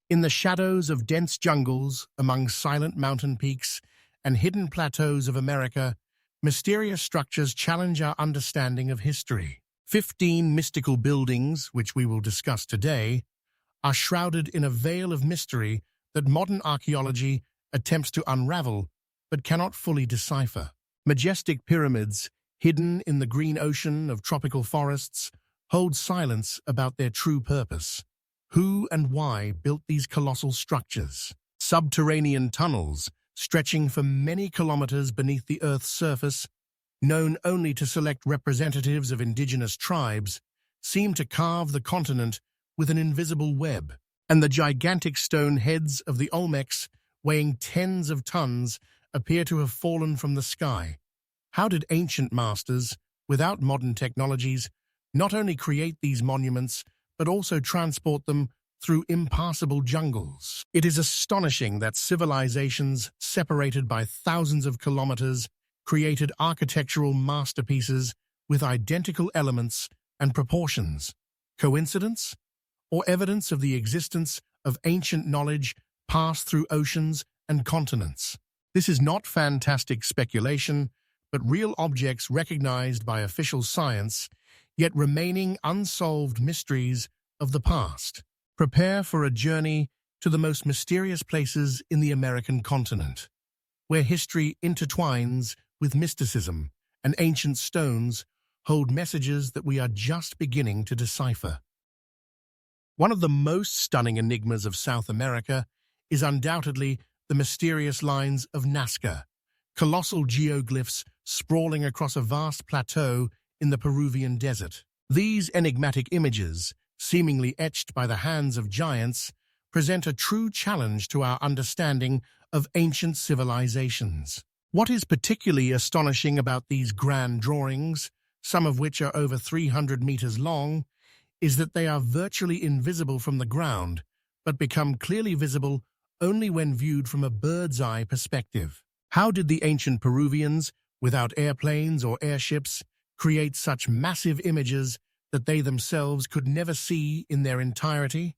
In the shadows of dense jungles, among silent mountain peaks and hidden plateaus of America, mysterious structures challenge our understanding of history. 15 mystical buildings, which we will discuss today, are shrouded in a veil of mystery that modern archaeology attempts to unravel but cannot fully decipher. Majestic pyramids, hidden in the green ocean of tropical forests, hold silence about their true purpose. Who and why built these colossal structures? Subterranean tunnels, stretching for many kilometers beneath the Earth's surface, known only to select representatives of indigenous tribes, seem to carve the continent with an invisible web. And the gigantic stone heads of the Olmecs, weighing tens of tons, appear to have fallen from the sky. How did ancient masters, without modern technologies, not only create these monuments, but also transport them through impassable jungles? It is astonishing that civilizations separated by thousands of kilometers created architectural masterpieces with identical elements and proportions. Coincidence? Or evidence of the existence of ancient knowledge passed through oceans and continents? This is not fantastic speculation, but real objects recognized by official science, yet remaining unsolved mysteries of the past. Prepare for a journey to the most mysterious places in the American continent, where history intertwines with mysticism and ancient stones hold messages that we are just beginning to decipher. One of the most stunning enigmas of South America is undoubtedly the mysterious lines of Nazca, colossal geoglyphs sprawling across a vast plateau in the Peruvian desert. These enigmatic images, seemingly etched by the hands of giants, present a true challenge to our understanding of ancient civilizations. What is particularly astonishing about these grand drawings, some of which are over 300 meters long, is that they are virtually invisible from the ground, but become clearly visible only when viewed from a bird's-eye perspective. How did the ancient Peruvians, without airplanes or airships, create such massive images that they themselves could never see in their entirety?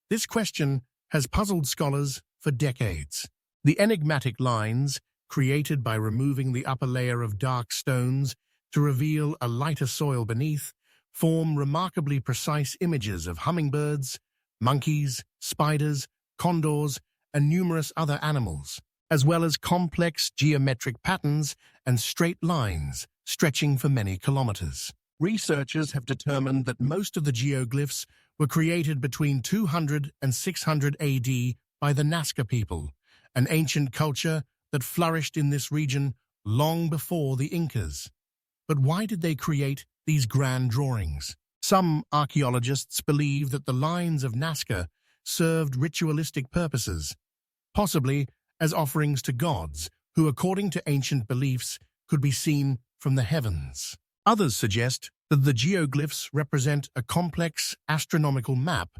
This question has puzzled scholars for decades. The enigmatic lines, created by removing the upper layer of dark stones to reveal a lighter soil beneath, form remarkably precise images of hummingbirds, monkeys, spiders, condors, and numerous other animals, as well as complex geometric patterns and straight lines stretching for many kilometers. Researchers have determined that most of the geoglyphs were created between 200 and 600 AD by the Nazca people, an ancient culture that flourished in this region long before the Incas. But why did they create these grand drawings? Some archaeologists believe that the lines of Nazca served ritualistic purposes, possibly as offerings to gods, who, according to ancient beliefs, could be seen from the heavens. Others suggest that the geoglyphs represent a complex astronomical map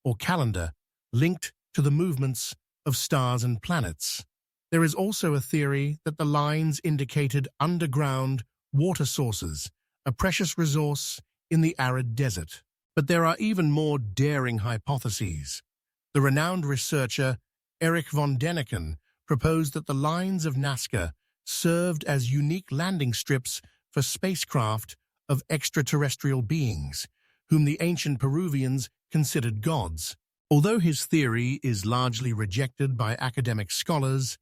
or calendar linked to the movements of stars and planets. There is also a theory that the lines indicated underground water sources, a precious resource in the arid desert. But there are even more daring hypotheses. The renowned researcher Erich von Däniken proposed that the lines of Nazca served as unique landing strips for spacecraft of extraterrestrial beings, whom the ancient Peruvians considered gods. Although his theory is largely rejected by academic scholars,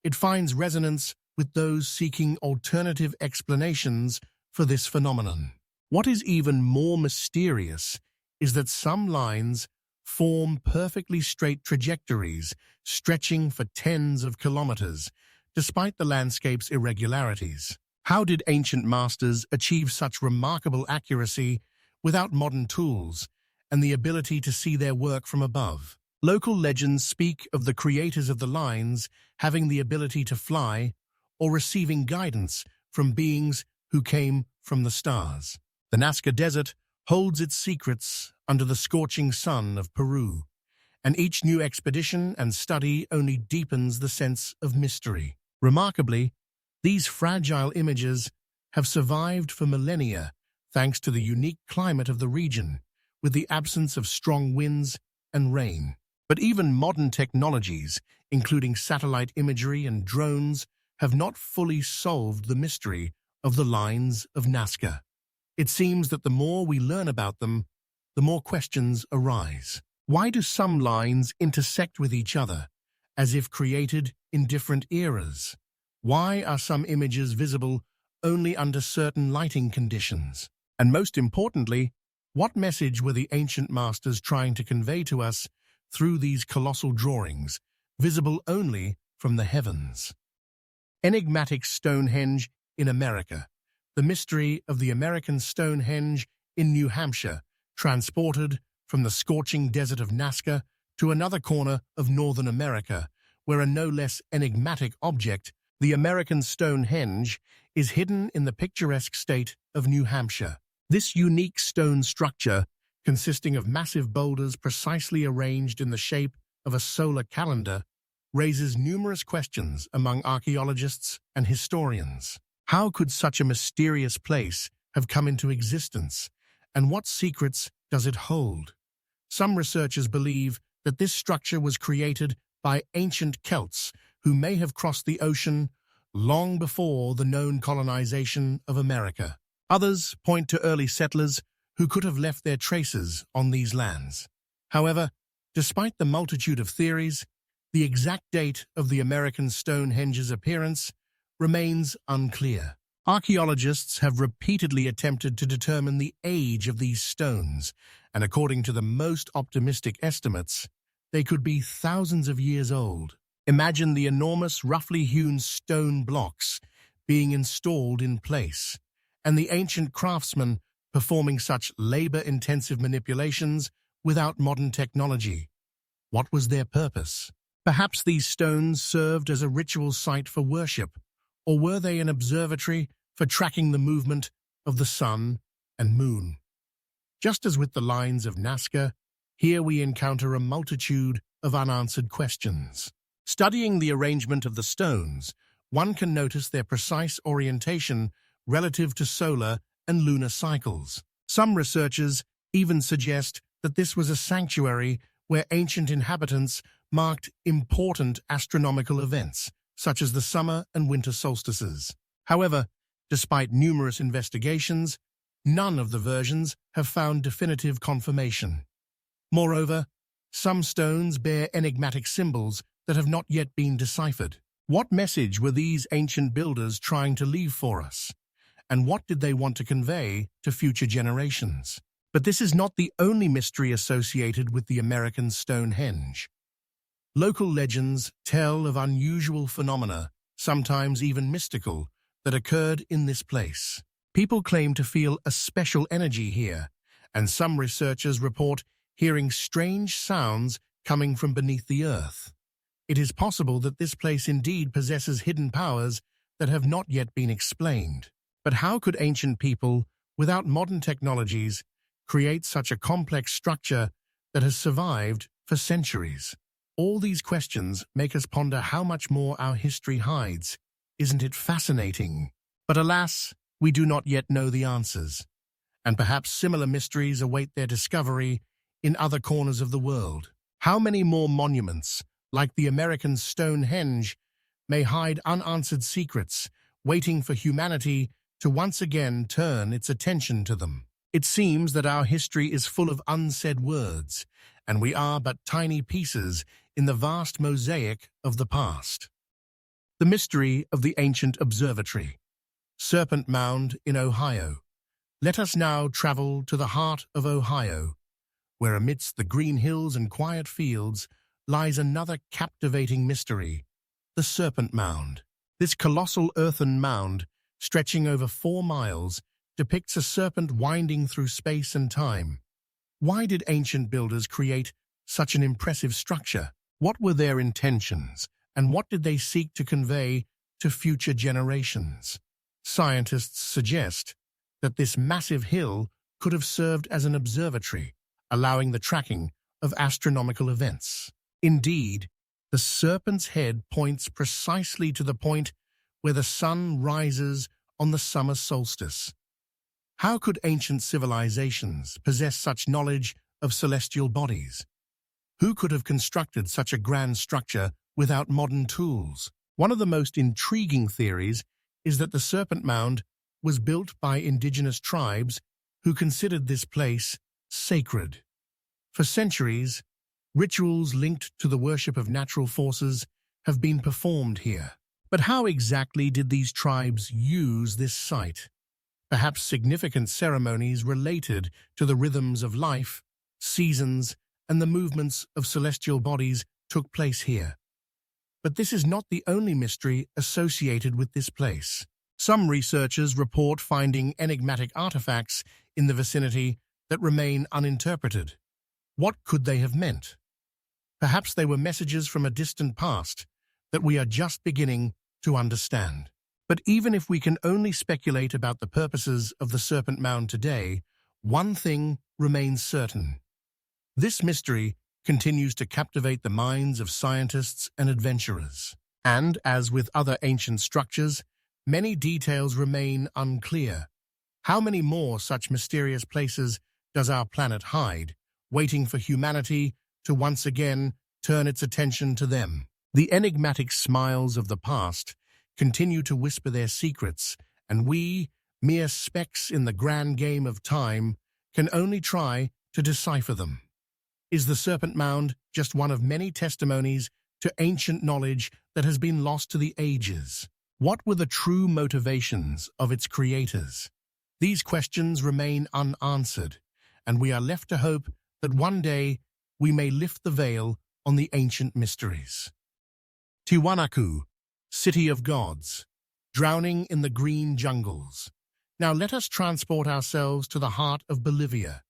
it finds resonance with those seeking alternative explanations for this phenomenon. What is even more mysterious is that some lines form perfectly straight trajectories stretching for tens of kilometers, despite the landscape's irregularities. How did ancient masters achieve such remarkable accuracy without modern tools and the ability to see their work from above? Local legends speak of the creators of the lines having the ability to fly or receiving guidance from beings who came from the stars. The Nazca Desert holds its secrets under the scorching sun of Peru, and each new expedition and study only deepens the sense of mystery. Remarkably, these fragile images have survived for millennia thanks to the unique climate of the region, with the absence of strong winds and rain. But even modern technologies, including satellite imagery and drones, have not fully solved the mystery of the lines of Nazca. It seems that the more we learn about them, the more questions arise. Why do some lines intersect with each other, as if created in different eras? Why are some images visible only under certain lighting conditions? And most importantly, what message were the ancient masters trying to convey to us through these colossal drawings, visible only from the heavens? Enigmatic Stonehenge in America. The mystery of the American Stonehenge in New Hampshire, transported from the scorching desert of Nazca to another corner of Northern America, where a no less enigmatic object, the American Stonehenge, is hidden in the picturesque state of New Hampshire. This unique stone structure, consisting of massive boulders precisely arranged in the shape of a solar calendar, raises numerous questions among archaeologists and historians. How could such a mysterious place have come into existence, and what secrets does it hold? Some researchers believe that this structure was created by ancient Celts who may have crossed the ocean long before the known colonization of America. Others point to early settlers who could have left their traces on these lands. However, despite the multitude of theories, the exact date of the American Stonehenge's appearance remains unclear. Archaeologists have repeatedly attempted to determine the age of these stones, and according to the most optimistic estimates, they could be thousands of years old. Imagine the enormous, roughly hewn stone blocks being installed in place, and the ancient craftsmen performing such labor-intensive manipulations without modern technology. What was their purpose? Perhaps these stones served as a ritual site for worship, or were they an observatory for tracking the movement of the sun and moon? Just as with the lines of Nazca, here we encounter a multitude of unanswered questions. Studying the arrangement of the stones, one can notice their precise orientation relative to solar and lunar cycles. Some researchers even suggest that this was a sanctuary where ancient inhabitants marked important astronomical events, such as the summer and winter solstices. However, despite numerous investigations, none of the versions have found definitive confirmation. Moreover, some stones bear enigmatic symbols that have not yet been deciphered. What message were these ancient builders trying to leave for us? And what did they want to convey to future generations? But this is not the only mystery associated with the American Stonehenge. Local legends tell of unusual phenomena, sometimes even mystical, that occurred in this place. People claim to feel a special energy here, and some researchers report hearing strange sounds coming from beneath the earth. It is possible that this place indeed possesses hidden powers that have not yet been explained. But how could ancient people, without modern technologies, create such a complex structure that has survived for centuries? All these questions make us ponder how much more our history hides. Isn't it fascinating? But alas, we do not yet know the answers, and perhaps similar mysteries await their discovery in other corners of the world. How many more monuments, like the American Stonehenge, may hide unanswered secrets, waiting for humanity to once again turn its attention to them? It seems that our history is full of unsaid words, and we are but tiny pieces in the vast mosaic of the past. The mystery of the ancient observatory. Serpent Mound in Ohio. Let us now travel to the heart of Ohio, where amidst the green hills and quiet fields lies another captivating mystery, the Serpent Mound. This colossal earthen mound, stretching over 4 miles, depicts a serpent winding through space and time. Why did ancient builders create such an impressive structure? What were their intentions, and what did they seek to convey to future generations? Scientists suggest that this massive hill could have served as an observatory, allowing the tracking of astronomical events. Indeed, the serpent's head points precisely to the point where the sun rises on the summer solstice. How could ancient civilizations possess such knowledge of celestial bodies? Who could have constructed such a grand structure without modern tools? One of the most intriguing theories is that the Serpent Mound was built by indigenous tribes who considered this place sacred. For centuries, rituals linked to the worship of natural forces have been performed here. But how exactly did these tribes use this site? Perhaps significant ceremonies related to the rhythms of life, seasons, and the movements of celestial bodies took place here. But this is not the only mystery associated with this place. Some researchers report finding enigmatic artifacts in the vicinity that remain uninterpreted. What could they have meant? Perhaps they were messages from a distant past that we are just beginning to understand. But even if we can only speculate about the purposes of the Serpent Mound today, one thing remains certain. This mystery continues to captivate the minds of scientists and adventurers. And, as with other ancient structures, many details remain unclear. How many more such mysterious places does our planet hide, waiting for humanity to once again turn its attention to them? The enigmatic smiles of the past continue to whisper their secrets, and we, mere specks in the grand game of time, can only try to decipher them. Is the Serpent Mound just one of many testimonies to ancient knowledge that has been lost to the ages? What were the true motivations of its creators? These questions remain unanswered, and we are left to hope that one day we may lift the veil on the ancient mysteries. Tiahuanaco, City of Gods, drowning in the green jungles. Now let us transport ourselves to the heart of Bolivia,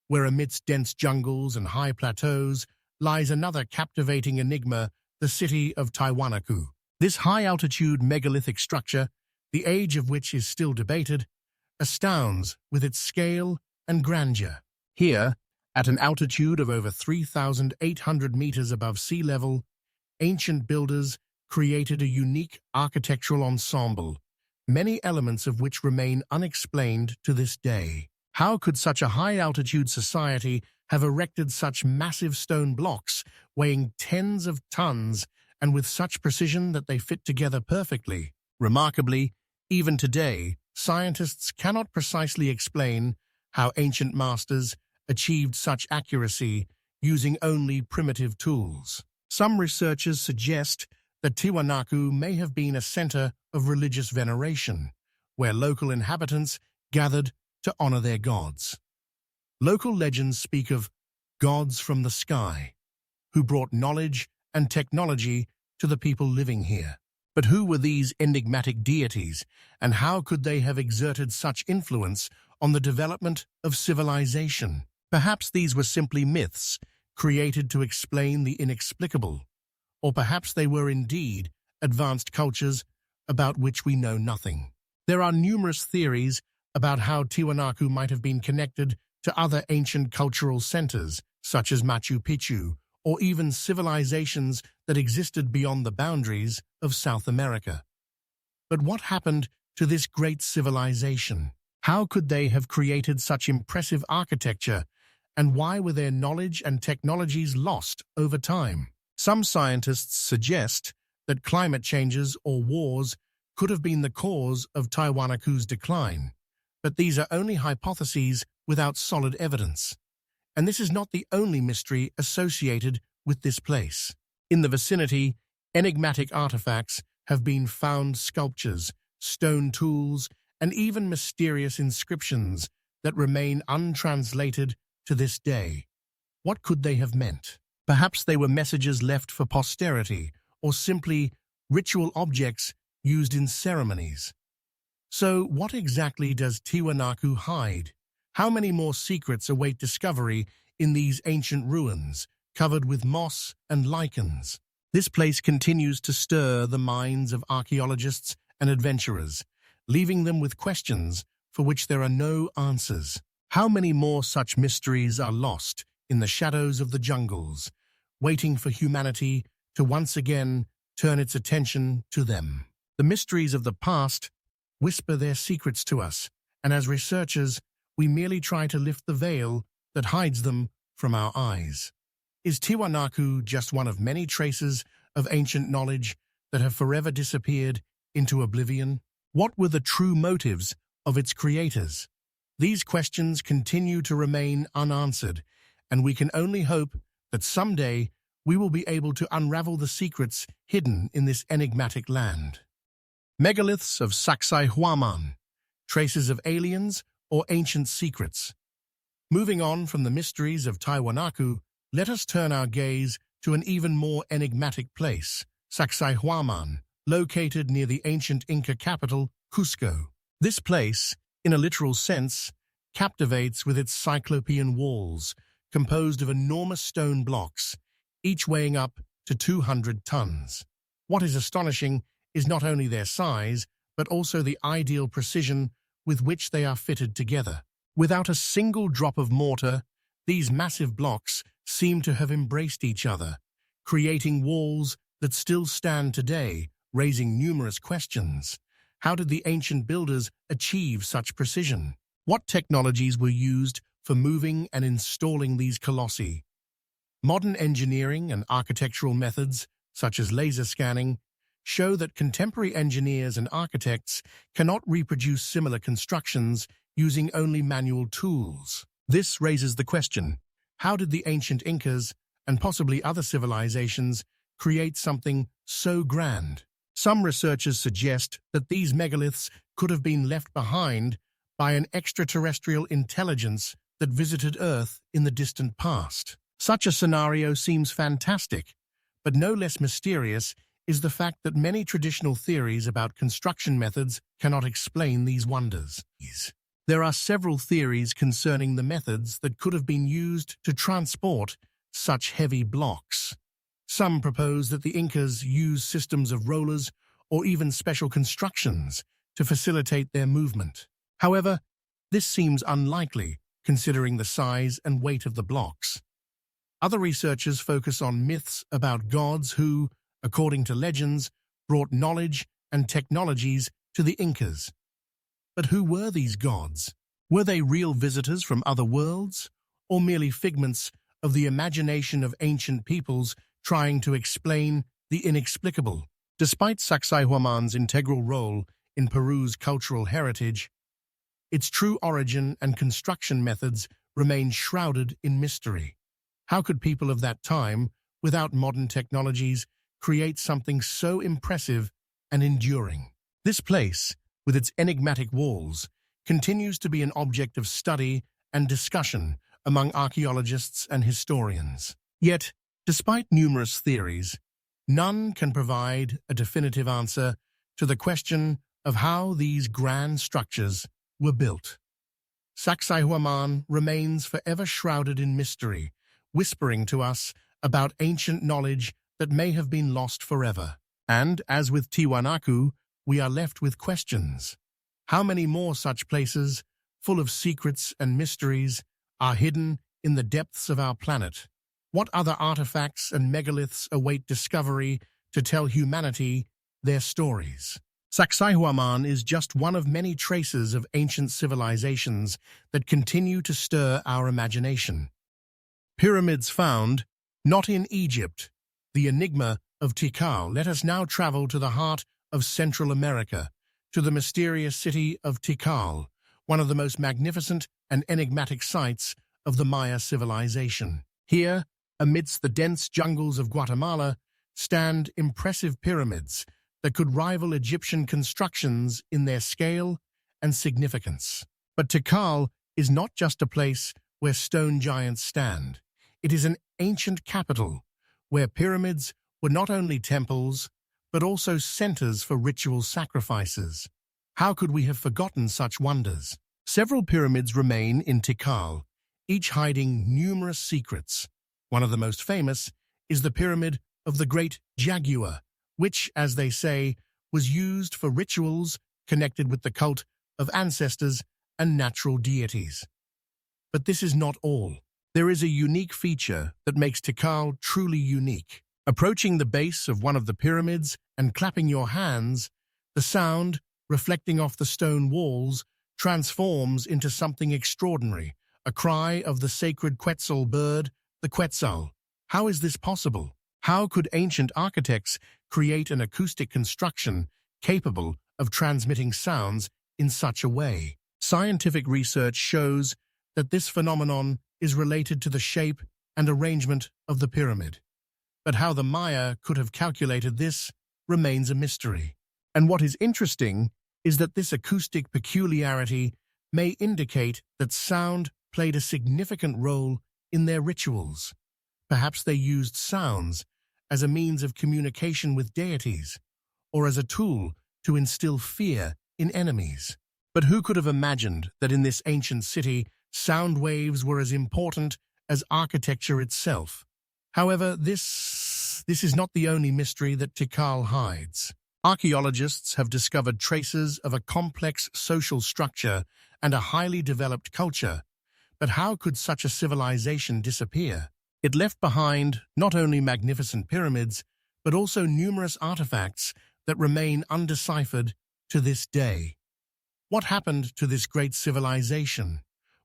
where amidst dense jungles and high plateaus lies another captivating enigma, the city of Tiahuanaco. This high-altitude megalithic structure, the age of which is still debated, astounds with its scale and grandeur. Here, at an altitude of over 3,800 meters above sea level, ancient builders created a unique architectural ensemble, many elements of which remain unexplained to this day. How could such a high-altitude society have erected such massive stone blocks, weighing tens of tons, and with such precision that they fit together perfectly? Remarkably, even today, scientists cannot precisely explain how ancient masters achieved such accuracy using only primitive tools. Some researchers suggest that Tiahuanaco may have been a center of religious veneration, where local inhabitants gathered to honor their gods. Local legends speak of gods from the sky, who brought knowledge and technology to the people living here. But who were these enigmatic deities, and how could they have exerted such influence on the development of civilization? Perhaps these were simply myths, created to explain the inexplicable, or perhaps they were indeed advanced cultures about which we know nothing. There are numerous theories about how Tiahuanaco might have been connected to other ancient cultural centers, such as Machu Picchu, or even civilizations that existed beyond the boundaries of South America. But what happened to this great civilization? How could they have created such impressive architecture, and why were their knowledge and technologies lost over time? Some scientists suggest that climate changes or wars could have been the cause of Tiahuanaco's decline, but these are only hypotheses without solid evidence. And this is not the only mystery associated with this place. In the vicinity, enigmatic artifacts have been found: sculptures, stone tools, and even mysterious inscriptions that remain untranslated to this day. What could they have meant? Perhaps they were messages left for posterity, or simply ritual objects used in ceremonies. So what exactly does Tiahuanaco hide? How many more secrets await discovery in these ancient ruins, covered with moss and lichens? This place continues to stir the minds of archaeologists and adventurers, leaving them with questions for which there are no answers. How many more such mysteries are lost in the shadows of the jungles, waiting for humanity to once again turn its attention to them? The mysteries of the past whisper their secrets to us, and as researchers, we merely try to lift the veil that hides them from our eyes. Is Tiahuanaco just one of many traces of ancient knowledge that have forever disappeared into oblivion? What were the true motives of its creators? These questions continue to remain unanswered, and we can only hope that someday we will be able to unravel the secrets hidden in this enigmatic land. Megaliths of Sacsayhuaman, traces of aliens or ancient secrets. Moving on from the mysteries of Tiahuanaco, let us turn our gaze to an even more enigmatic place, Sacsayhuaman, located near the ancient Inca capital, Cusco. This place, in a literal sense, captivates with its cyclopean walls, composed of enormous stone blocks, each weighing up to 200 tons. What is astonishing is not only their size, but also the ideal precision with which they are fitted together. Without a single drop of mortar, these massive blocks seem to have embraced each other, creating walls that still stand today, raising numerous questions. How did the ancient builders achieve such precision? What technologies were used for moving and installing these colossi? Modern engineering and architectural methods, such as laser scanning, show that contemporary engineers and architects cannot reproduce similar constructions using only manual tools. This raises the question, how did the ancient Incas, and possibly other civilizations, create something so grand? Some researchers suggest that these megaliths could have been left behind by an extraterrestrial intelligence that visited Earth in the distant past. Such a scenario seems fantastic, but no less mysterious is the fact that many traditional theories about construction methods cannot explain these wonders. There are several theories concerning the methods that could have been used to transport such heavy blocks. Some propose that the Incas used systems of rollers or even special constructions to facilitate their movement. However, this seems unlikely, considering the size and weight of the blocks. Other researchers focus on myths about gods who, according to legends, brought knowledge and technologies to the Incas. But who were these gods? Were they real visitors from other worlds, or merely figments of the imagination of ancient peoples trying to explain the inexplicable? Despite Sacsayhuaman's integral role in Peru's cultural heritage, its true origin and construction methods remain shrouded in mystery. How could people of that time, without modern technologies, create something so impressive and enduring? This place, with its enigmatic walls, continues to be an object of study and discussion among archaeologists and historians. Yet, despite numerous theories, none can provide a definitive answer to the question of how these grand structures were built. Sacsayhuaman remains forever shrouded in mystery, whispering to us about ancient knowledge that may have been lost forever. And, as with Tiahuanaco, we are left with questions. How many more such places, full of secrets and mysteries, are hidden in the depths of our planet? What other artifacts and megaliths await discovery to tell humanity their stories? Sacsayhuaman is just one of many traces of ancient civilizations that continue to stir our imagination. Pyramids found, not in Egypt, the enigma of Tikal. Let us now travel to the heart of Central America, to the mysterious city of Tikal, one of the most magnificent and enigmatic sites of the Maya civilization. Here, amidst the dense jungles of Guatemala, stand impressive pyramids that could rival Egyptian constructions in their scale and significance. But Tikal is not just a place where stone giants stand. It is an ancient capital where pyramids were not only temples, but also centers for ritual sacrifices. How could we have forgotten such wonders? Several pyramids remain in Tikal, each hiding numerous secrets. One of the most famous is the Pyramid of the Great Jaguar, which, as they say, was used for rituals connected with the cult of ancestors and natural deities. But this is not all. There is a unique feature that makes Tikal truly unique. Approaching the base of one of the pyramids and clapping your hands, the sound, reflecting off the stone walls, transforms into something extraordinary, a cry of the sacred Quetzal bird, the Quetzal. How is this possible? How could ancient architects create an acoustic construction capable of transmitting sounds in such a way? Scientific research shows that this phenomenon is related to the shape and arrangement of the pyramid. But how the Maya could have calculated this remains a mystery. And what is interesting is that this acoustic peculiarity may indicate that sound played a significant role in their rituals. Perhaps they used sounds as a means of communication with deities, or as a tool to instill fear in enemies. But who could have imagined that in this ancient city, sound waves were as important as architecture itself? However, this is not the only mystery that Tikal hides. Archaeologists have discovered traces of a complex social structure and a highly developed culture. But how could such a civilization disappear? It left behind not only magnificent pyramids, but also numerous artifacts that remain undeciphered to this day. What happened to this great civilization?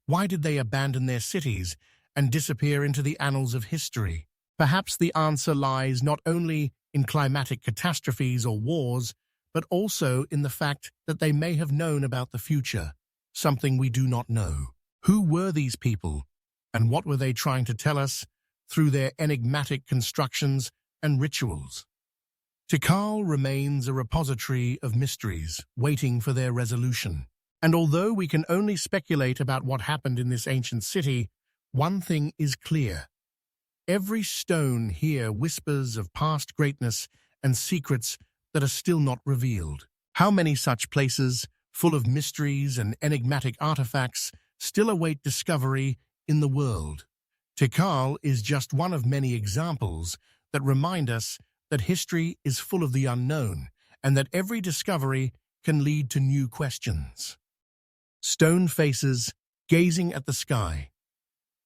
Why did they abandon their cities and disappear into the annals of history? Perhaps the answer lies not only in climatic catastrophes or wars, but also in the fact that they may have known about the future, something we do not know. Who were these people, and what were they trying to tell us through their enigmatic constructions and rituals? Tikal remains a repository of mysteries, waiting for their resolution. And although we can only speculate about what happened in this ancient city, one thing is clear. Every stone here whispers of past greatness and secrets that are still not revealed. How many such places, full of mysteries and enigmatic artifacts, still await discovery in the world? Tikal is just one of many examples that remind us that history is full of the unknown and that every discovery can lead to new questions. Stone faces gazing at the sky.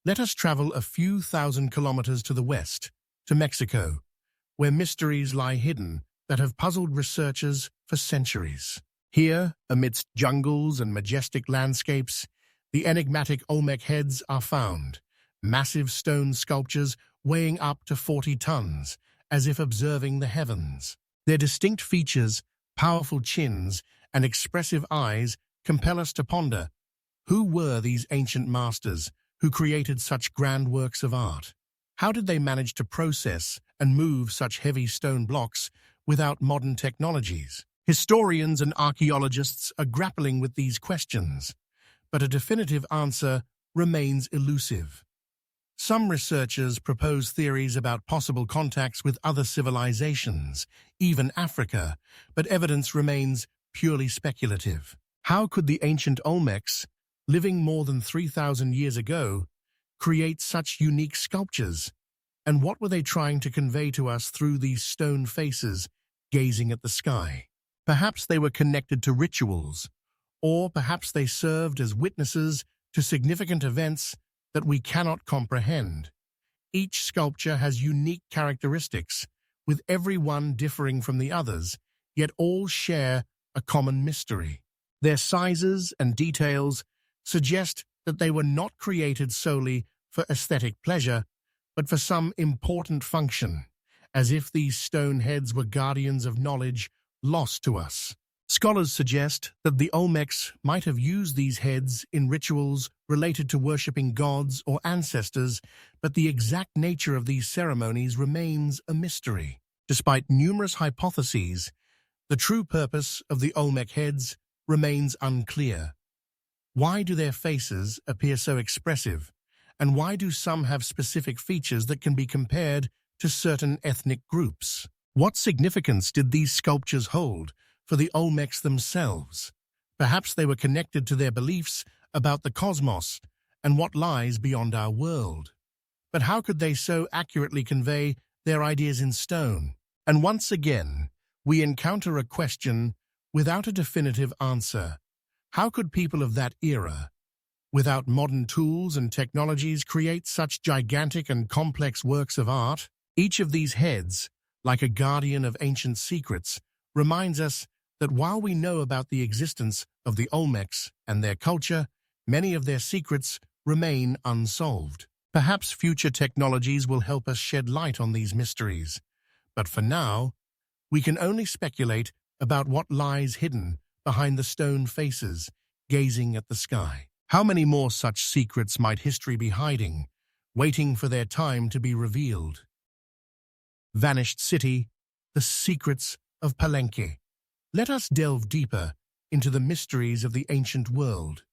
Let us travel a few thousand kilometers to the west, to Mexico, where mysteries lie hidden that have puzzled researchers for centuries. Here, amidst jungles and majestic landscapes, the enigmatic Olmec heads are found, massive stone sculptures weighing up to 40 tons, as if observing the heavens. Their distinct features, powerful chins, and expressive eyes compel us to ponder, who were these ancient masters who created such grand works of art? How did they manage to process and move such heavy stone blocks without modern technologies? Historians and archaeologists are grappling with these questions, but a definitive answer remains elusive. Some researchers propose theories about possible contacts with other civilizations, even Africa, but evidence remains purely speculative. How could the ancient Olmecs, living more than 3,000 years ago, create such unique sculptures? And what were they trying to convey to us through these stone faces gazing at the sky? Perhaps they were connected to rituals, or perhaps they served as witnesses to significant events that we cannot comprehend. Each sculpture has unique characteristics, with every one differing from the others, yet all share a common mystery. Their sizes and details suggest that they were not created solely for aesthetic pleasure, but for some important function, as if these stone heads were guardians of knowledge lost to us. Scholars suggest that the Olmecs might have used these heads in rituals related to worshipping gods or ancestors, but the exact nature of these ceremonies remains a mystery. Despite numerous hypotheses, the true purpose of the Olmec heads remains unclear. Why do their faces appear so expressive, and why do some have specific features that can be compared to certain ethnic groups? What significance did these sculptures hold for the Olmecs themselves? Perhaps they were connected to their beliefs about the cosmos and what lies beyond our world. But how could they so accurately convey their ideas in stone? And once again, we encounter a question without a definitive answer. How could people of that era, without modern tools and technologies, create such gigantic and complex works of art? Each of these heads, like a guardian of ancient secrets, reminds us that while we know about the existence of the Olmecs and their culture, many of their secrets remain unsolved. Perhaps future technologies will help us shed light on these mysteries, but for now, we can only speculate about what lies hidden behind the stone faces, gazing at the sky. How many more such secrets might history be hiding, waiting for their time to be revealed? Vanished City, the secrets of Palenque. Let us delve deeper into the mysteries of the ancient world,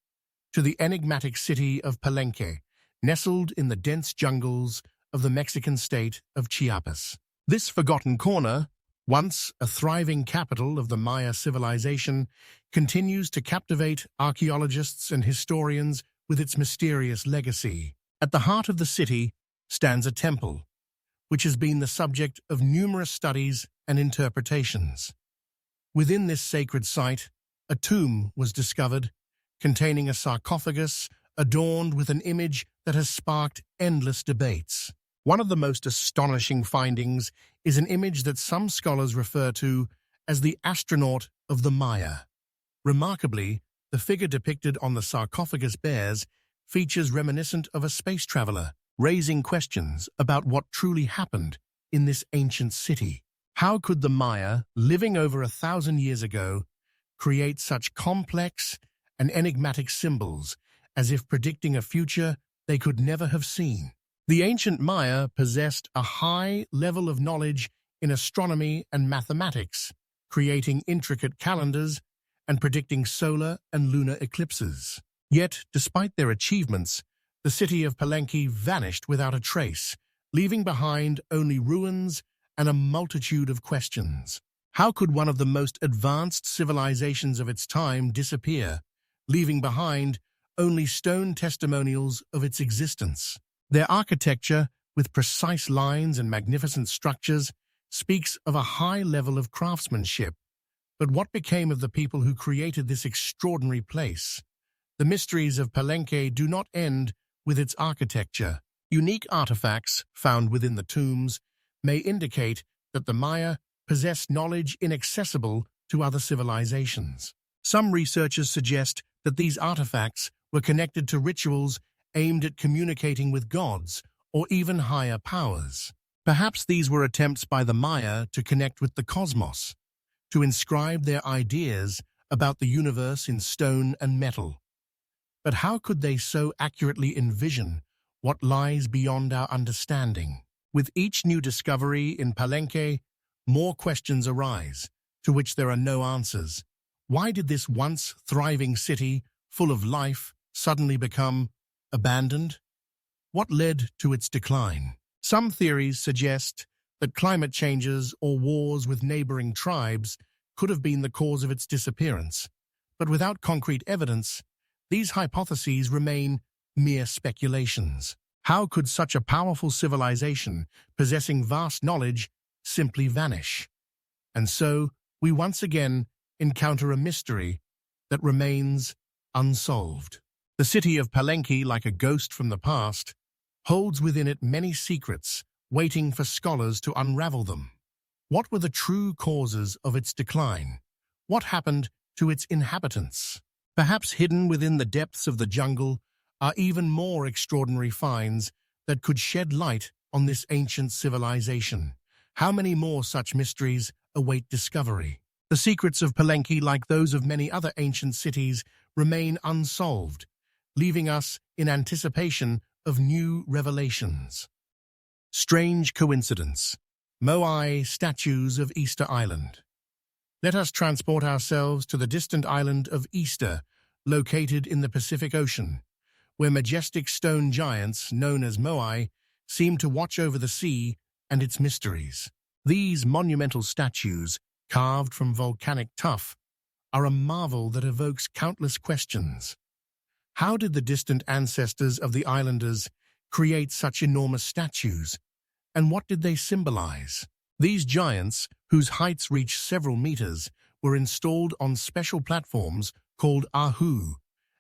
to the enigmatic city of Palenque, nestled in the dense jungles of the Mexican state of Chiapas. This forgotten corner, once a thriving capital of the Maya civilization, continues to captivate archaeologists and historians with its mysterious legacy. At the heart of the city stands a temple, which has been the subject of numerous studies and interpretations. Within this sacred site, a tomb was discovered, containing a sarcophagus adorned with an image that has sparked endless debates. One of the most astonishing findings is an image that some scholars refer to as the astronaut of the Maya. Remarkably, the figure depicted on the sarcophagus bears features reminiscent of a space traveler, raising questions about what truly happened in this ancient city. How could the Maya, living over 1,000 years ago, create such complex and enigmatic symbols, as if predicting a future they could never have seen? The ancient Maya possessed a high level of knowledge in astronomy and mathematics, creating intricate calendars and predicting solar and lunar eclipses. Yet, despite their achievements, the city of Palenque vanished without a trace, leaving behind only ruins and a multitude of questions. How could one of the most advanced civilizations of its time disappear, leaving behind only stone testimonials of its existence? Their architecture, with precise lines and magnificent structures, speaks of a high level of craftsmanship. But what became of the people who created this extraordinary place? The mysteries of Palenque do not end with its architecture. Unique artifacts found within the tombs may indicate that the Maya possessed knowledge inaccessible to other civilizations. Some researchers suggest that these artifacts were connected to rituals aimed at communicating with gods or even higher powers. Perhaps these were attempts by the Maya to connect with the cosmos, to inscribe their ideas about the universe in stone and metal. But how could they so accurately envision what lies beyond our understanding? With each new discovery in Palenque, more questions arise, to which there are no answers. Why did this once thriving city, full of life, suddenly become abandoned? What led to its decline? Some theories suggest that climate changes or wars with neighboring tribes could have been the cause of its disappearance. But without concrete evidence, these hypotheses remain mere speculations. How could such a powerful civilization, possessing vast knowledge, simply vanish? And so, we once again encounter a mystery that remains unsolved. The city of Palenque, like a ghost from the past, holds within it many secrets, waiting for scholars to unravel them. What were the true causes of its decline? What happened to its inhabitants? Perhaps hidden within the depths of the jungle are even more extraordinary finds that could shed light on this ancient civilization. How many more such mysteries await discovery? The secrets of Palenque, like those of many other ancient cities, remain unsolved, leaving us in anticipation of new revelations. Strange coincidence. Moai statues of Easter Island. Let us transport ourselves to the distant island of Easter, located in the Pacific Ocean, where majestic stone giants known as Moai seem to watch over the sea and its mysteries. These monumental statues, carved from volcanic tuff, are a marvel that evokes countless questions. How did the distant ancestors of the islanders create such enormous statues, and what did they symbolize? These giants, whose heights reach several meters, were installed on special platforms called ahu,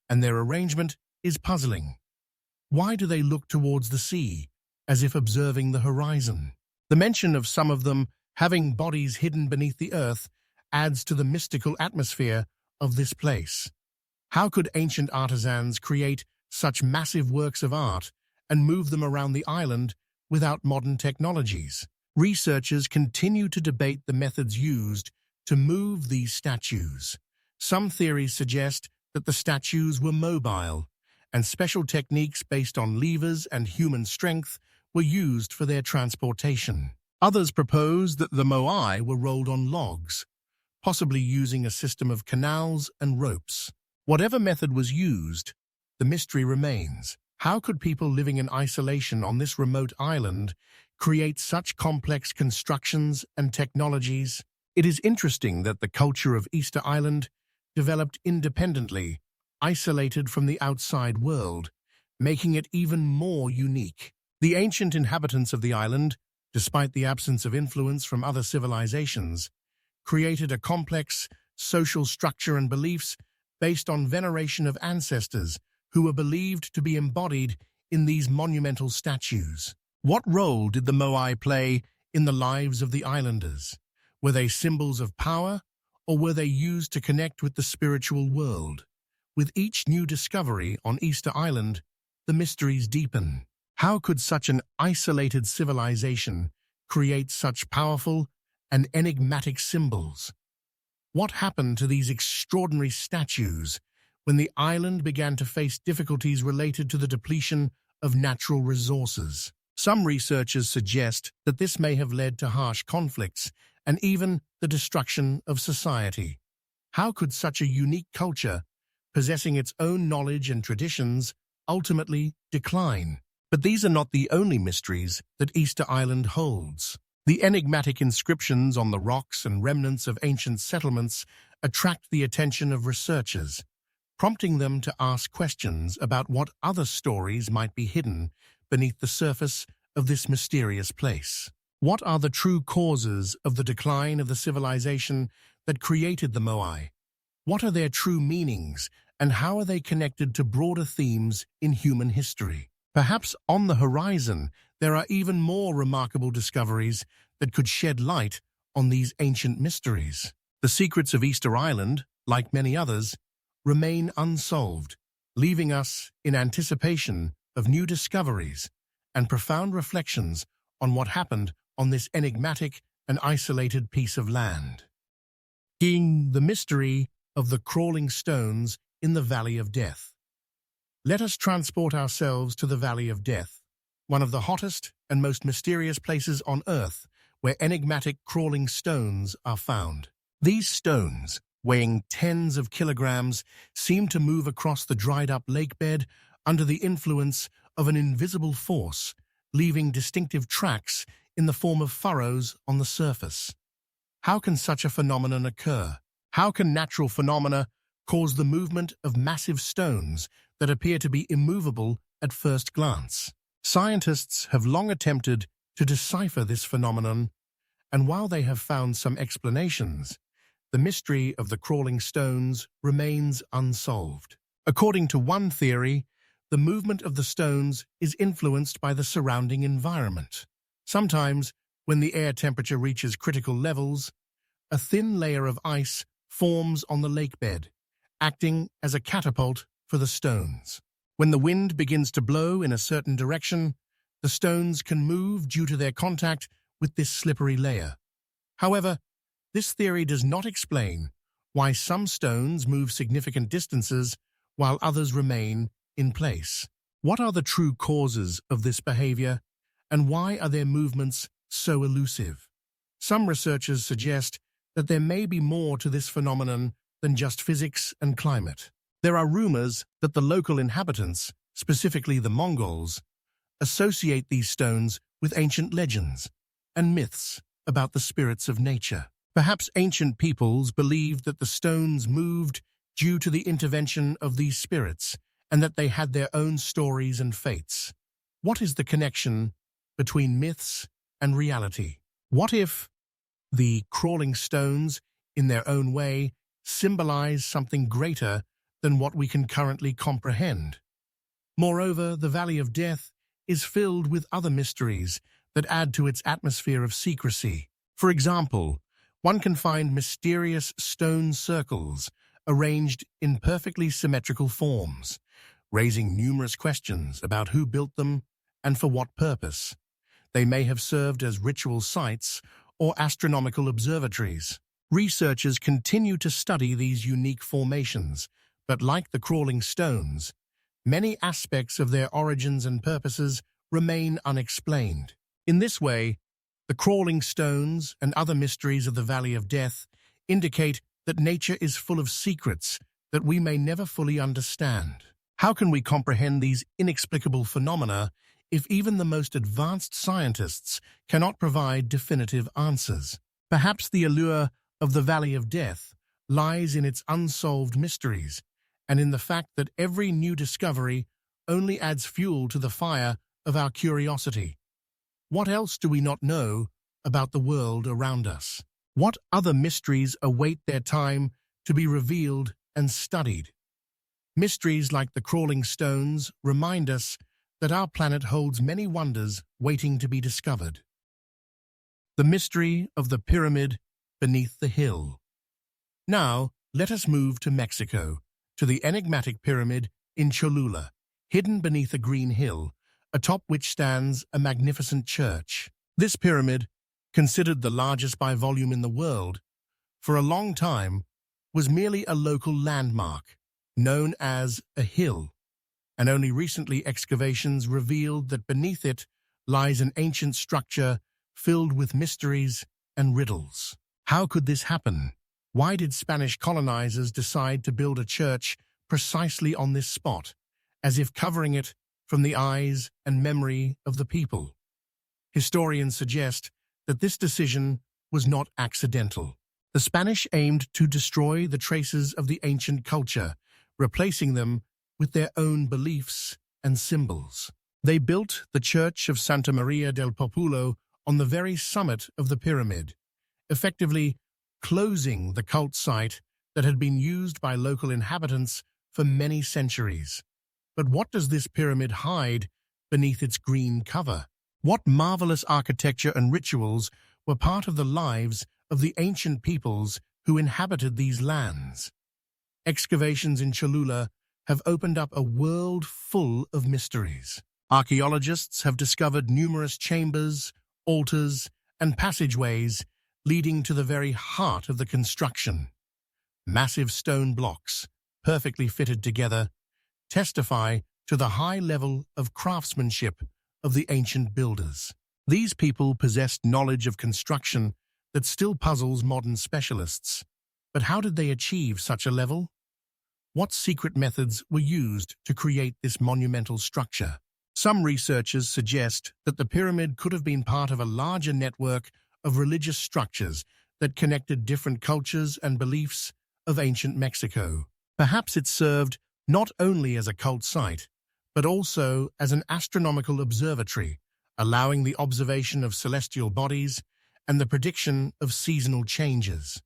and their arrangement is puzzling. Why do they look towards the sea, as if observing the horizon? The mention of some of them having bodies hidden beneath the earth adds to the mystical atmosphere of this place. How could ancient artisans create such massive works of art and move them around the island without modern technologies. Researchers continue to debate the methods used to move these statues. Some theories suggest that the statues were mobile, and special techniques based on levers and human strength were used for their transportation. Others propose that the moai were rolled on logs, possibly using a system of canals and ropes. Whatever method was used, the mystery remains. How could people living in isolation on this remote island create such complex constructions and technologies? It is interesting that the culture of Easter Island developed independently, isolated from the outside world, making it even more unique. The ancient inhabitants of the island, despite the absence of influence from other civilizations, created a complex social structure and beliefs based on veneration of ancestors who were believed to be embodied in these monumental statues. What role did the moai play in the lives of the islanders? Were they symbols of power, or were they used to connect with the spiritual world? With each new discovery on Easter Island, the mysteries deepen. How could such an isolated civilization create such powerful and enigmatic symbols? What happened to these extraordinary statues when the island began to face difficulties related to the depletion of natural resources? Some researchers suggest that this may have led to harsh conflicts and even the destruction of society. How could such a unique culture, possessing its own knowledge and traditions, ultimately decline? But these are not the only mysteries that Easter Island holds. The enigmatic inscriptions on the rocks and remnants of ancient settlements attract the attention of researchers, prompting them to ask questions about what other stories might be hidden beneath the surface of this mysterious place. What are the true causes of the decline of the civilization that created the moai? What are their true meanings, and how are they connected to broader themes in human history? Perhaps on the horizon, there are even more remarkable discoveries that could shed light on these ancient mysteries. The secrets of Easter Island, like many others, remain unsolved, leaving us in anticipation of new discoveries and profound reflections on what happened on this enigmatic and isolated piece of land. The mystery of the crawling stones in the Valley of Death. Let us transport ourselves to the Valley of Death, one of the hottest and most mysterious places on Earth where enigmatic crawling stones are found. These stones, weighing tens of kilograms, seem to move across the dried-up lakebed under the influence of an invisible force, leaving distinctive tracks in the form of furrows on the surface. How can such a phenomenon occur? How can natural phenomena cause the movement of massive stones that appear to be immovable at first glance? Scientists have long attempted to decipher this phenomenon, and while they have found some explanations, the mystery of the crawling stones remains unsolved. According to one theory, the movement of the stones is influenced by the surrounding environment. Sometimes, when the air temperature reaches critical levels, a thin layer of ice forms on the lakebed, acting as a catapult for the stones. When the wind begins to blow in a certain direction, the stones can move due to their contact with this slippery layer. However, this theory does not explain why some stones move significant distances while others remain in place. What are the true causes of this behavior, and why are their movements so elusive? Some researchers suggest that there may be more to this phenomenon than just physics and climate. There are rumors that the local inhabitants, specifically the Mongols, associate these stones with ancient legends and myths about the spirits of nature. Perhaps ancient peoples believed that the stones moved due to the intervention of these spirits and that they had their own stories and fates. What is the connection between myths and reality? What if the crawling stones, in their own way, symbolize something greater than what we can currently comprehend? Moreover, the Valley of Death is filled with other mysteries that add to its atmosphere of secrecy. For example, one can find mysterious stone circles arranged in perfectly symmetrical forms, raising numerous questions about who built them and for what purpose. They may have served as ritual sites or astronomical observatories. Researchers continue to study these unique formations, but like the crawling stones, many aspects of their origins and purposes remain unexplained. In this way, the crawling stones and other mysteries of the Valley of Death indicate that nature is full of secrets that we may never fully understand. How can we comprehend these inexplicable phenomena if even the most advanced scientists cannot provide definitive answers? Perhaps the allure of the Valley of Death lies in its unsolved mysteries and in the fact that every new discovery only adds fuel to the fire of our curiosity. What else do we not know about the world around us? What other mysteries await their time to be revealed and studied? Mysteries like the crawling stones remind us that our planet holds many wonders waiting to be discovered. The mystery of the pyramid beneath the hill. Now, let us move to Mexico, to the enigmatic pyramid in Cholula, hidden beneath a green hill, atop which stands a magnificent church. This pyramid, considered the largest by volume in the world, for a long time was merely a local landmark, known as a hill, and only recently excavations revealed that beneath it lies an ancient structure filled with mysteries and riddles. How could this happen? Why did Spanish colonizers decide to build a church precisely on this spot, as if covering it from the eyes and memory of the people? Historians suggest that this decision was not accidental. The Spanish aimed to destroy the traces of the ancient culture, replacing them with their own beliefs and symbols. They built the Church of Santa Maria del Populo on the very summit of the pyramid, effectively closing the cult site that had been used by local inhabitants for many centuries. But what does this pyramid hide beneath its green cover? What marvelous architecture and rituals were part of the lives of the ancient peoples who inhabited these lands? Excavations in Cholula have opened up a world full of mysteries. Archaeologists have discovered numerous chambers, altars, and passageways leading to the very heart of the construction. Massive stone blocks, perfectly fitted together, testify to the high level of craftsmanship of the ancient builders. These people possessed knowledge of construction that still puzzles modern specialists. But how did they achieve such a level? What secret methods were used to create this monumental structure? Some researchers suggest that the pyramid could have been part of a larger network of religious structures that connected different cultures and beliefs of ancient Mexico. Perhaps it served not only as a cult site, but also as an astronomical observatory, allowing the observation of celestial bodies and the prediction of seasonal changes.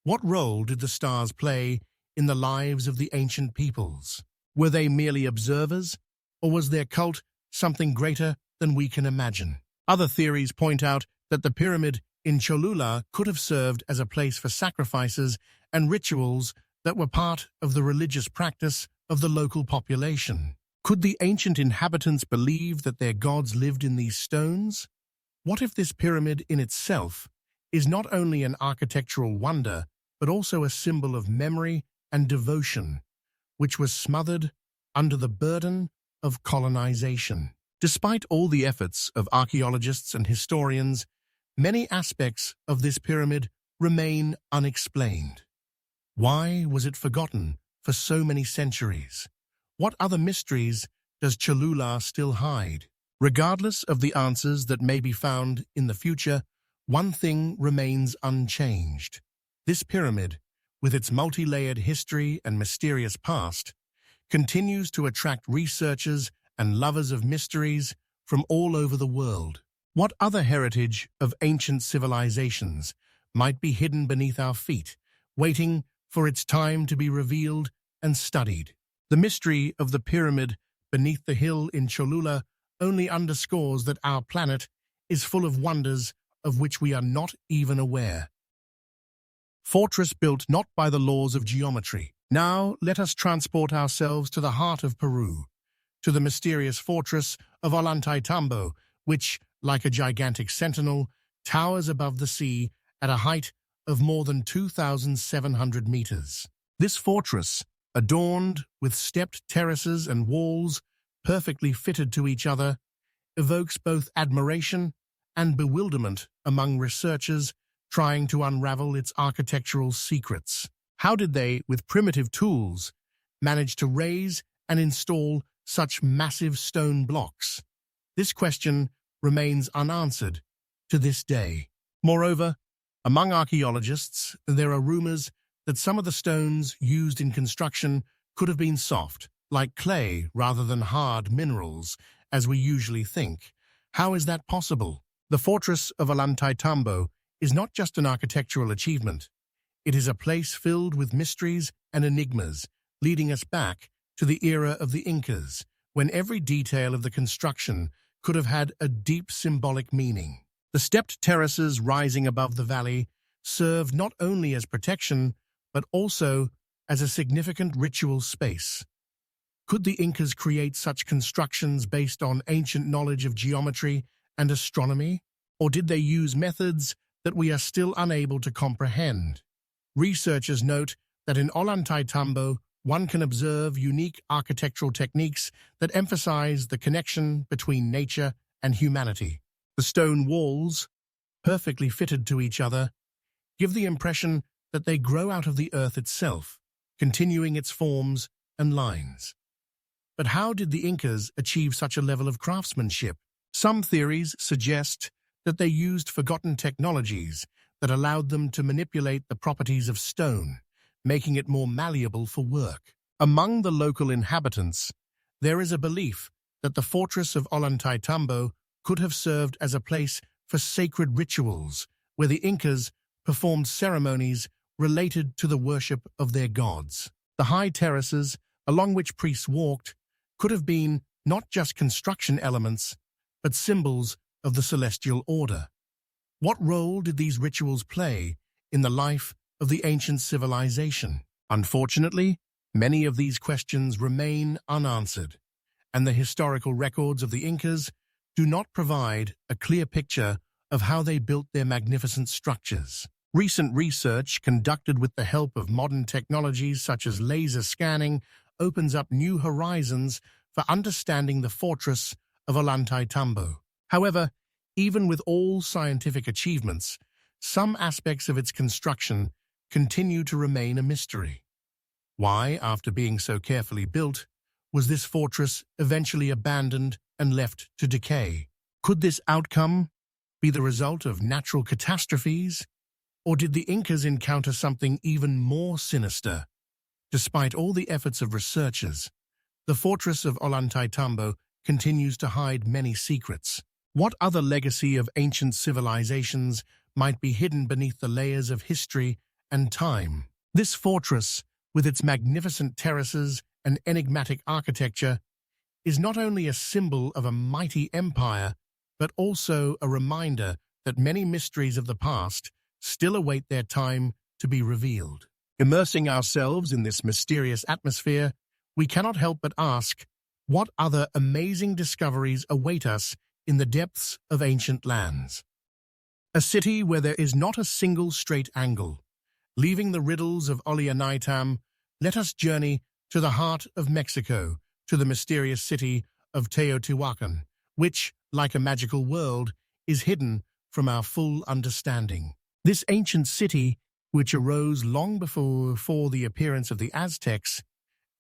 What role did the stars play in the lives of the ancient peoples? Were they merely observers, or was their cult something greater than we can imagine? Other theories point out that the pyramid in Cholula could have served as a place for sacrifices and rituals that were part of the religious practice of the local population. Could the ancient inhabitants believe that their gods lived in these stones? What if this pyramid in itself is not only an architectural wonder, but also a symbol of memory and devotion, which was smothered under the burden of colonization? Despite all the efforts of archaeologists and historians, many aspects of this pyramid remain unexplained. Why was it forgotten for so many centuries? What other mysteries does Cholula still hide? Regardless of the answers that may be found in the future, one thing remains unchanged. This pyramid, with its multi-layered history and mysterious past, continues to attract researchers and lovers of mysteries from all over the world. What other heritage of ancient civilizations might be hidden beneath our feet, waiting for its time to be revealed and studied? The mystery of the pyramid beneath the hill in Cholula only underscores that our planet is full of wonders of which we are not even aware. Fortress built not by the laws of geometry. Now let us transport ourselves to the heart of Peru, to the mysterious fortress of Ollantaytambo, which, like a gigantic sentinel, towers above the sea at a height of more than 2,700 meters. This fortress, adorned with stepped terraces and walls perfectly fitted to each other, evokes both admiration and bewilderment among researchers trying to unravel its architectural secrets. How did they, with primitive tools, manage to raise and install such massive stone blocks? This question remains unanswered to this day. Moreover, among archaeologists, there are rumors that some of the stones used in construction could have been soft, like clay rather than hard minerals, as we usually think. How is that possible? The fortress of Ollantaytambo is not just an architectural achievement. It is a place filled with mysteries and enigmas, leading us back to the era of the Incas, when every detail of the construction could have had a deep symbolic meaning. The stepped terraces rising above the valley served not only as protection, but also as a significant ritual space. Could the Incas create such constructions based on ancient knowledge of geometry and astronomy? Or did they use methods that we are still unable to comprehend? Researchers note that in Ollantaytambo, one can observe unique architectural techniques that emphasize the connection between nature and humanity. The stone walls, perfectly fitted to each other, give the impression that they grow out of the earth itself, continuing its forms and lines. But how did the Incas achieve such a level of craftsmanship? Some theories suggest that they used forgotten technologies that allowed them to manipulate the properties of stone, making it more malleable for work. Among the local inhabitants, there is a belief that the fortress of Ollantaytambo could have served as a place for sacred rituals, where the Incas performed ceremonies related to the worship of their gods. The high terraces, along which priests walked, could have been not just construction elements, but symbols of the celestial order. What role did these rituals play in the life of the ancient civilization? Unfortunately, many of these questions remain unanswered, and the historical records of the Incas do not provide a clear picture of how they built their magnificent structures. Recent research conducted with the help of modern technologies such as laser scanning opens up new horizons for understanding the fortress of Ollantaytambo. However, even with all scientific achievements, some aspects of its construction continue to remain a mystery. Why, after being so carefully built, was this fortress eventually abandoned and left to decay? Could this outcome be the result of natural catastrophes, or did the Incas encounter something even more sinister? Despite all the efforts of researchers, the fortress of Ollantaytambo continues to hide many secrets. What other legacy of ancient civilizations might be hidden beneath the layers of history and time? This fortress, with its magnificent terraces and enigmatic architecture, is not only a symbol of a mighty empire, but also a reminder that many mysteries of the past still await their time to be revealed. Immersing ourselves in this mysterious atmosphere, we cannot help but ask, what other amazing discoveries await us in the depths of ancient lands? A city where there is not a single straight angle. Leaving the riddles of Ollantaytambo, let us journey to the heart of Mexico, to the mysterious city of Tiahuanaco, which, like a magical world, is hidden from our full understanding. This ancient city, which arose long before the appearance of the Aztecs,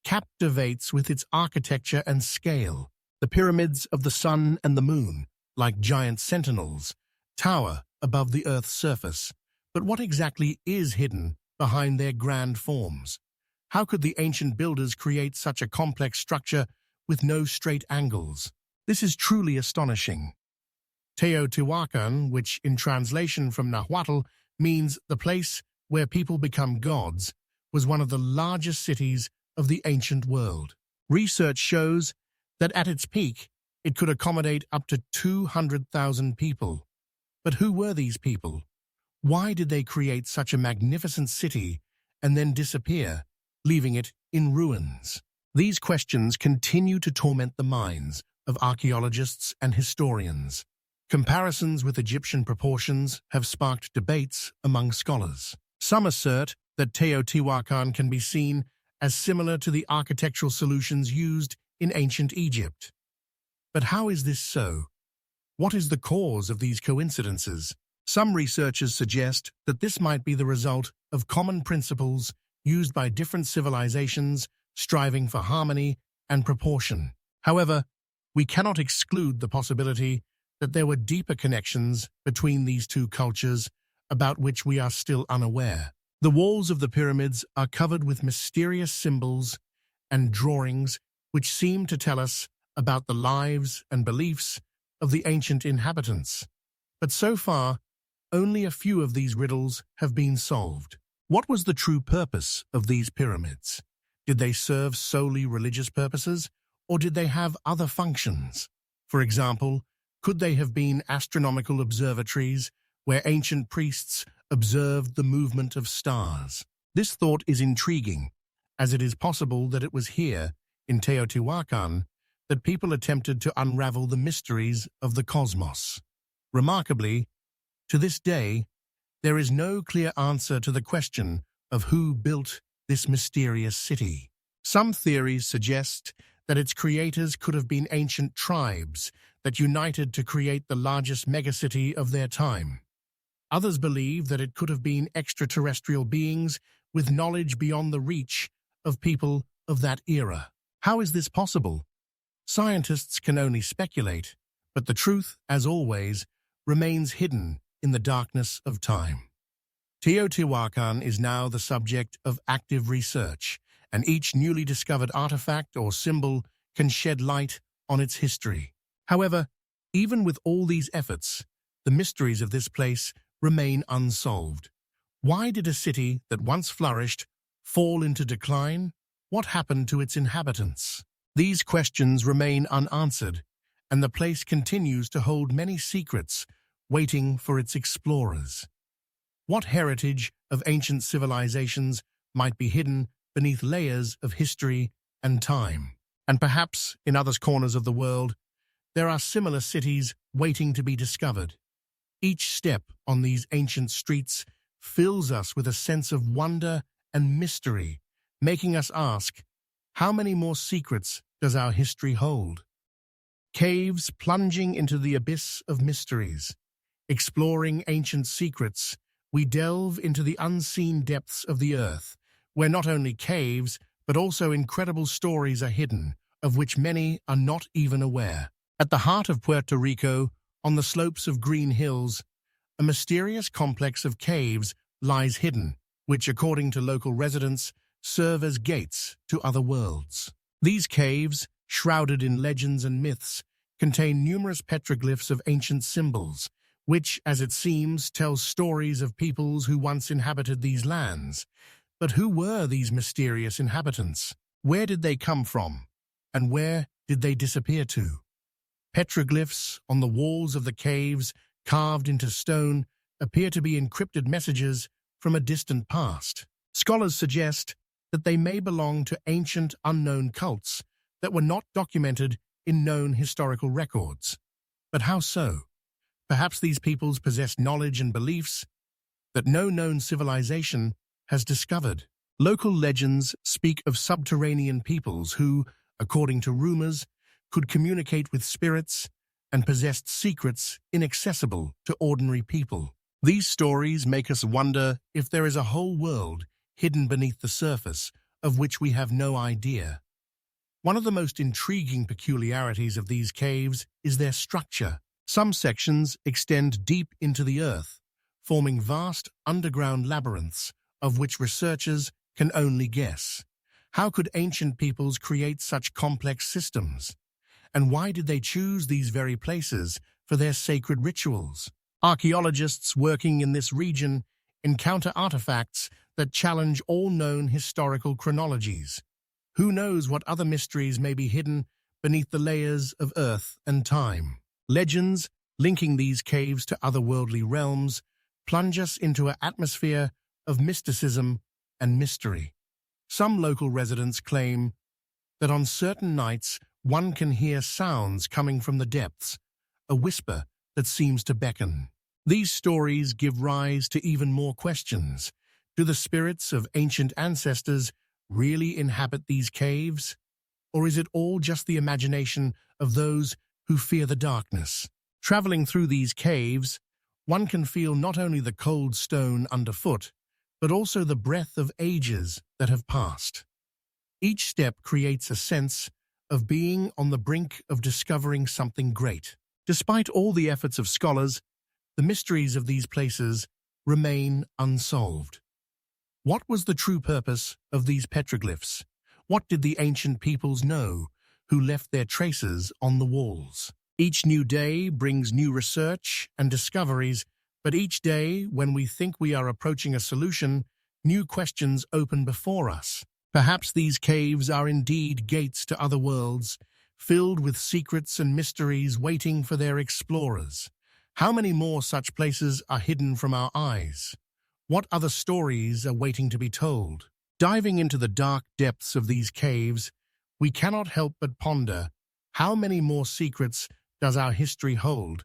captivates with its architecture and scale. The pyramids of the sun and the moon, like giant sentinels, tower above the Earth's surface. But what exactly is hidden behind their grand forms? How could the ancient builders create such a complex structure with no straight angles? This is truly astonishing. Teotihuacan, which in translation from Nahuatl means the place where people become gods, was one of the largest cities of the ancient world. Research shows that at its peak, it could accommodate up to 200,000 people. But who were these people? Why did they create such a magnificent city and then disappear, leaving it in ruins? These questions continue to torment the minds of archaeologists and historians. Comparisons with Egyptian proportions have sparked debates among scholars. Some assert that Teotihuacan can be seen as similar to the architectural solutions used in ancient Egypt. But how is this so? What is the cause of these coincidences? Some researchers suggest that this might be the result of common principles used by different civilizations striving for harmony and proportion. However, we cannot exclude the possibility that there were deeper connections between these two cultures about which we are still unaware. The walls of the pyramids are covered with mysterious symbols and drawings which seem to tell us about the lives and beliefs of the ancient inhabitants. But so far, only a few of these riddles have been solved. What was the true purpose of these pyramids? Did they serve solely religious purposes, or did they have other functions? For example, could they have been astronomical observatories where ancient priests observed the movement of stars? This thought is intriguing, as it is possible that it was here, in Teotihuacan, that people attempted to unravel the mysteries of the cosmos. Remarkably, to this day, there is no clear answer to the question of who built this mysterious city. Some theories suggest that its creators could have been ancient tribes that united to create the largest megacity of their time. Others believe that it could have been extraterrestrial beings with knowledge beyond the reach of people of that era. How is this possible? Scientists can only speculate, but the truth, as always, remains hidden in the darkness of time. Teotihuacan is now the subject of active research, and each newly discovered artifact or symbol can shed light on its history. However, even with all these efforts, the mysteries of this place remain unsolved. Why did a city that once flourished fall into decline? What happened to its inhabitants? These questions remain unanswered, and the place continues to hold many secrets waiting for its explorers. What heritage of ancient civilizations might be hidden beneath layers of history and time? And perhaps, in other corners of the world, there are similar cities waiting to be discovered. Each step on these ancient streets fills us with a sense of wonder and mystery, making us ask, how many more secrets does our history hold? Caves plunging into the abyss of mysteries. Exploring ancient secrets, we delve into the unseen depths of the earth, where not only caves, but also incredible stories are hidden, of which many are not even aware. At the heart of Puerto Rico, on the slopes of green hills, a mysterious complex of caves lies hidden, which, according to local residents, serve as gates to other worlds. These caves, shrouded in legends and myths, contain numerous petroglyphs of ancient symbols, which, as it seems, tell stories of peoples who once inhabited these lands. But who were these mysterious inhabitants? Where did they come from? And where did they disappear to? Petroglyphs on the walls of the caves, carved into stone, appear to be encrypted messages from a distant past. Scholars suggest that they may belong to ancient, unknown cults that were not documented in known historical records. But how so? Perhaps these peoples possessed knowledge and beliefs that no known civilization has discovered. Local legends speak of subterranean peoples who, according to rumors, could communicate with spirits and possessed secrets inaccessible to ordinary people. These stories make us wonder if there is a whole world hidden beneath the surface of which we have no idea. One of the most intriguing peculiarities of these caves is their structure. Some sections extend deep into the earth, forming vast underground labyrinths of which researchers can only guess. How could ancient peoples create such complex systems? And why did they choose these very places for their sacred rituals? Archaeologists working in this region encounter artifacts that challenge all known historical chronologies. Who knows what other mysteries may be hidden beneath the layers of earth and time? Legends linking these caves to otherworldly realms plunge us into an atmosphere of mysticism and mystery. Some local residents claim that on certain nights one can hear sounds coming from the depths, a whisper that seems to beckon. These stories give rise to even more questions. Do the spirits of ancient ancestors really inhabit these caves? Or is it all just the imagination of those who fear the darkness? Traveling through these caves, one can feel not only the cold stone underfoot, but also the breath of ages that have passed. Each step creates a sense of being on the brink of discovering something great. Despite all the efforts of scholars, the mysteries of these places remain unsolved. What was the true purpose of these petroglyphs? What did the ancient peoples know who left their traces on the walls? Each new day brings new research and discoveries, but each day, when we think we are approaching a solution, new questions open before us. Perhaps these caves are indeed gates to other worlds, filled with secrets and mysteries waiting for their explorers. How many more such places are hidden from our eyes? What other stories are waiting to be told? Diving into the dark depths of these caves, we cannot help but ponder how many more secrets does our history hold,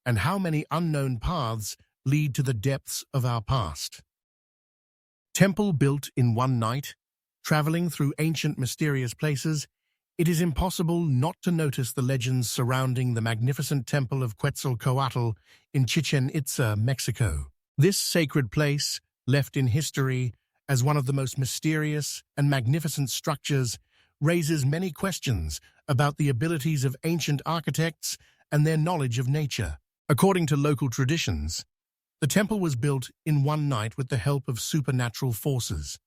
and how many unknown paths lead to the depths of our past. Temple built in one night, traveling through ancient mysterious places, it is impossible not to notice the legends surrounding the magnificent temple of Quetzalcoatl in Chichen Itza, Mexico. This sacred place, left in history as one of the most mysterious and magnificent structures, raises many questions about the abilities of ancient architects and their knowledge of nature. According to local traditions, the temple was built in one night with the help of supernatural forces.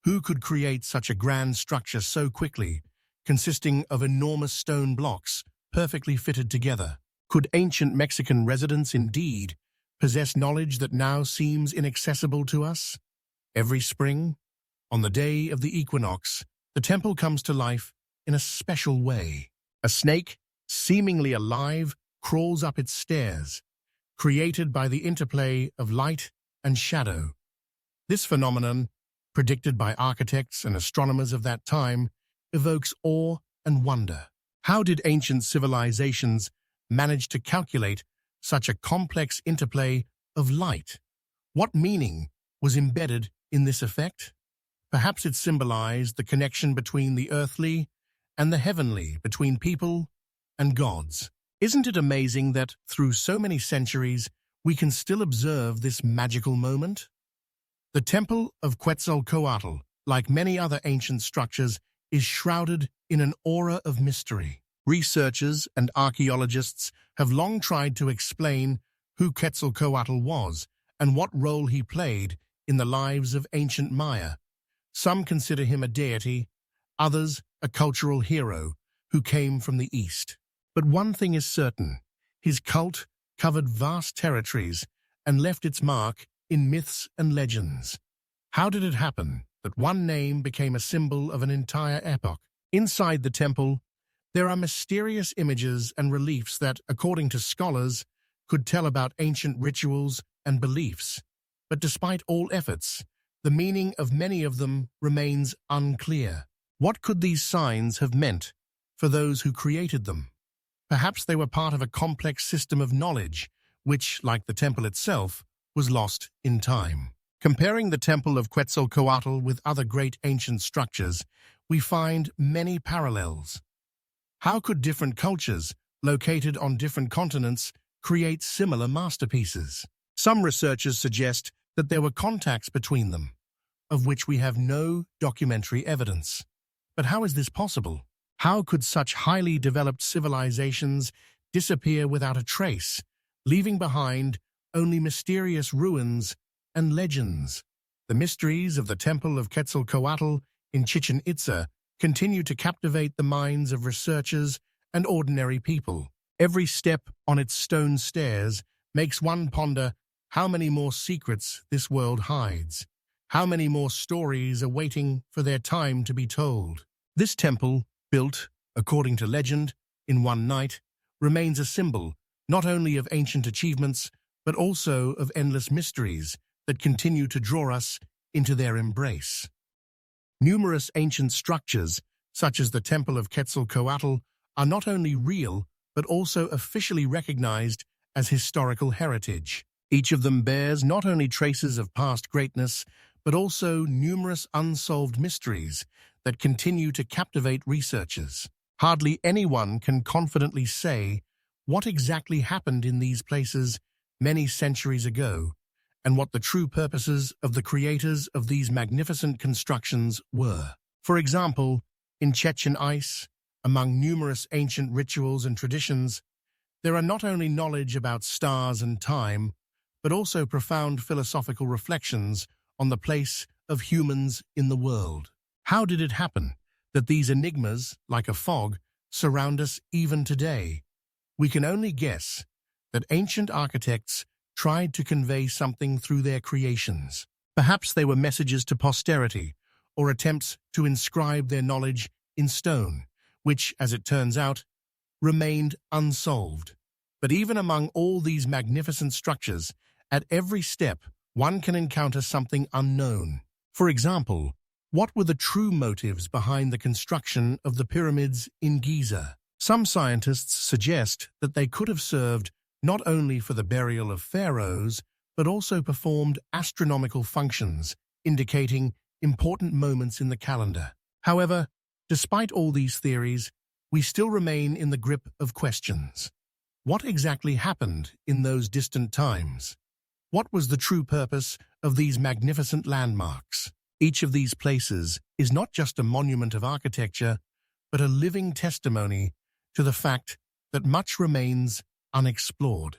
Who could create such a grand structure so quickly, consisting of enormous stone blocks perfectly fitted together? Could ancient Mexican residents indeed possess knowledge that now seems inaccessible to us? Every spring, on the day of the equinox, the temple comes to life in a special way. A snake, seemingly alive, crawls up its stairs, created by the interplay of light and shadow. This phenomenon, predicted by architects and astronomers of that time, evokes awe and wonder. How did ancient civilizations manage to calculate such a complex interplay of light? What meaning was embedded in this effect? Perhaps it symbolized the connection between the earthly and the heavenly, between people and gods. Isn't it amazing that, through so many centuries, we can still observe this magical moment? The Temple of Quetzalcoatl, like many other ancient structures, is shrouded in an aura of mystery. Researchers and archaeologists have long tried to explain who Quetzalcoatl was and what role he played in the lives of ancient Maya. Some consider him a deity, others a cultural hero who came from the East. But one thing is certain: his cult covered vast territories and left its mark in myths and legends. How did it happen that one name became a symbol of an entire epoch? Inside the temple, there are mysterious images and reliefs that, according to scholars, could tell about ancient rituals and beliefs. But despite all efforts, the meaning of many of them remains unclear. What could these signs have meant for those who created them? Perhaps they were part of a complex system of knowledge, which, like the temple itself, was lost in time. Comparing the Temple of Quetzalcoatl with other great ancient structures, we find many parallels. How could different cultures, located on different continents, create similar masterpieces? Some researchers suggest that there were contacts between them, of which we have no documentary evidence. But how is this possible? How could such highly developed civilizations disappear without a trace, leaving behind only mysterious ruins and legends? The mysteries of the Temple of Quetzalcoatl in Chichen Itza continue to captivate the minds of researchers and ordinary people. Every step on its stone stairs makes one ponder how many more secrets this world hides, how many more stories are waiting for their time to be told. This temple, built, according to legend, in one night, remains a symbol not only of ancient achievements, but also of endless mysteries that continue to draw us into their embrace. Numerous ancient structures such as the Temple of Quetzalcoatl, are not only real, but also officially recognized as historical heritage. Each of them bears not only traces of past greatness, but also numerous unsolved mysteries that continue to captivate researchers. Hardly anyone can confidently say what exactly happened in these places many centuries ago, and what the true purposes of the creators of these magnificent constructions were. For example, in Chichen Itza, among numerous ancient rituals and traditions, there are not only knowledge about stars and time, but also profound philosophical reflections on the place of humans in the world. How did it happen that these enigmas, like a fog, surround us even today? We can only guess that ancient architects tried to convey something through their creations. Perhaps they were messages to posterity, or attempts to inscribe their knowledge in stone, which, as it turns out, remained unsolved. But even among all these magnificent structures, at every step, one can encounter something unknown. For example, what were the true motives behind the construction of the pyramids in Giza? Some scientists suggest that they could have served not only for the burial of pharaohs, but also performed astronomical functions, indicating important moments in the calendar. However, despite all these theories, we still remain in the grip of questions. What exactly happened in those distant times? What was the true purpose of these magnificent landmarks? Each of these places is not just a monument of architecture, but a living testimony to the fact that much remains unexplored.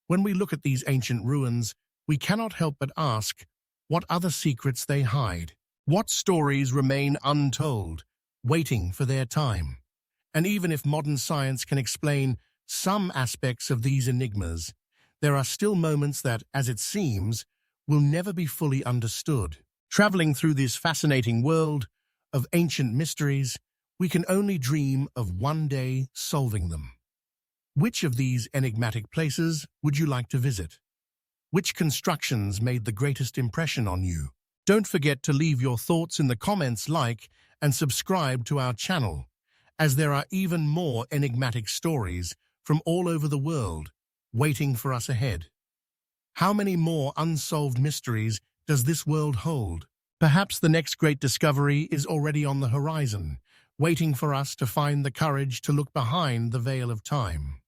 When we look at these ancient ruins, we cannot help but ask what other secrets they hide. What stories remain untold, waiting for their time? And even if modern science can explain some aspects of these enigmas, there are still moments that, as it seems, will never be fully understood. Traveling through this fascinating world of ancient mysteries, we can only dream of one day solving them. Which of these enigmatic places would you like to visit? Which constructions made the greatest impression on you? Don't forget to leave your thoughts in the comments, like, and subscribe to our channel, as there are even more enigmatic stories from all over the world waiting for us ahead. How many more unsolved mysteries does this world hold? Perhaps the next great discovery is already on the horizon, waiting for us to find the courage to look behind the veil of time.